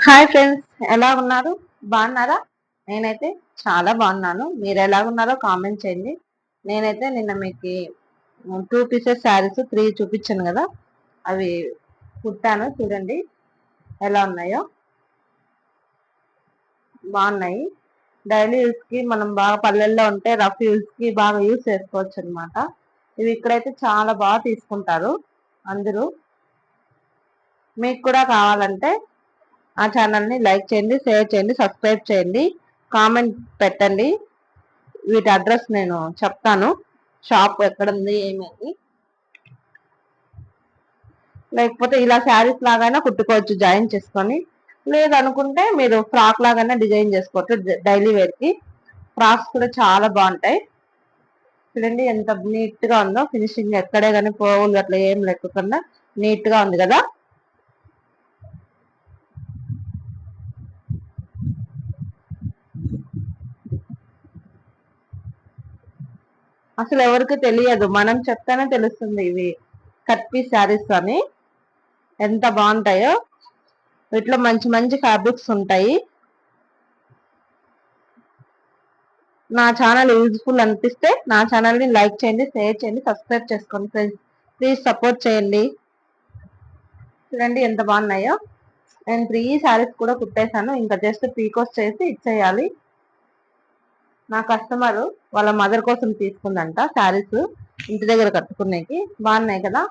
Hi friends, ఎలా ఉన్నారు? బాగున్నారా? నేనైతే చాలా బాగున్నాను. మీరు ఎలా ఉన్నారో కామెంట్ చేయండి. నేనైతే నిన్న మీకు 2 పీసెస్ శారీస్ 3 చూపించాను కదా, అవి కుట్టాను. చూడండి ఎలా ఉన్నాయో. బాగున్నాయి. డైలీ యూస్ కి మనం బాగా పల్లెల్లో ఉంటే రఫ్ యూస్ కి బాగా యూస్ చేసుకోవచ్చు అనమాట. ఇవి ఇక్కడైతే చాలా బాగా తీసుకుంటారు అందరూ. మీకు కూడా కావాలంటే ఆ ఛానల్ని లైక్ చేయండి, షేర్ చేయండి, సబ్స్క్రైబ్ చేయండి, కామెంట్ పెట్టండి. వీటి అడ్రస్ నేను చెప్తాను, షాప్ ఎక్కడుంది ఏమని. లేకపోతే ఇలా శారీస్ లాగైనా కుట్టుకోవచ్చు జాయిన్ చేసుకొని. లేదనుకుంటే మీరు ఫ్రాక్ లాగైనా డిజైన్ చేసుకోవచ్చు డైలీ వేర్కి. ఫ్రాక్స్ కూడా చాలా బాగుంటాయి. చూడండి ఎంత నీట్ గా ఉందో ఫినిషింగ్, ఎక్కడే కానీ పోవులు అట్లా ఏం లేకుండా నీట్ గా ఉంది కదా. అసలు ఎవరికి తెలియదు, మనం చెప్తేనే తెలుస్తుంది ఇవి కట్ పీస్ శారీస్ అని ఎంత బాగుంటాయో. వీటిలో మంచి మంచి ఫ్యాబ్రిక్స్ ఉంటాయి. నా ఛానల్ యూజ్ఫుల్ అనిపిస్తే నా ఛానల్ని లైక్ చేయండి, షేర్ చేయండి, సబ్స్క్రైబ్ చేసుకోండి ఫ్రెండ్స్. ప్లీజ్ సపోర్ట్ చేయండి. చూడండి ఎంత బాగున్నాయో. నేను 3 శారీస్ కూడా కుట్టేశాను, ఇంకా జస్ట్ పీకోస్ చేసి ఇచ్చేయాలి. నా కస్టమర్ వాళ్ళ మదర్ కోసం తీసుకుందంట శారీస్, ఇంటి దగ్గర కట్టుకునేకి. బాగున్నాయి కదా,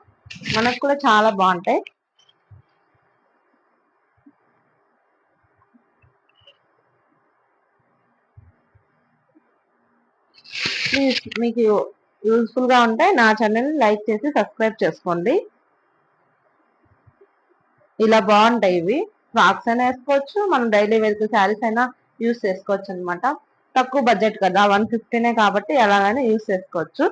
మనకు కూడా చాలా బాగుంటాయి. ప్లీజ్ మీకు యూస్ఫుల్ గా ఉంటే నా ఛానల్ లైక్ చేసి సబ్స్క్రైబ్ చేసుకోండి. ఇలా బాగుంటాయి ఇవి. ఫ్రాక్స్ అయినా వేసుకోవచ్చు, మనం డైలీ వేర్ శారీస్ అయినా యూస్ చేసుకోవచ్చు అనమాట. తక్కువ బడ్జెట్ కదా, 150నే కాబట్టి ఎలాగైనా యూస్ చేసుకోవచ్చు.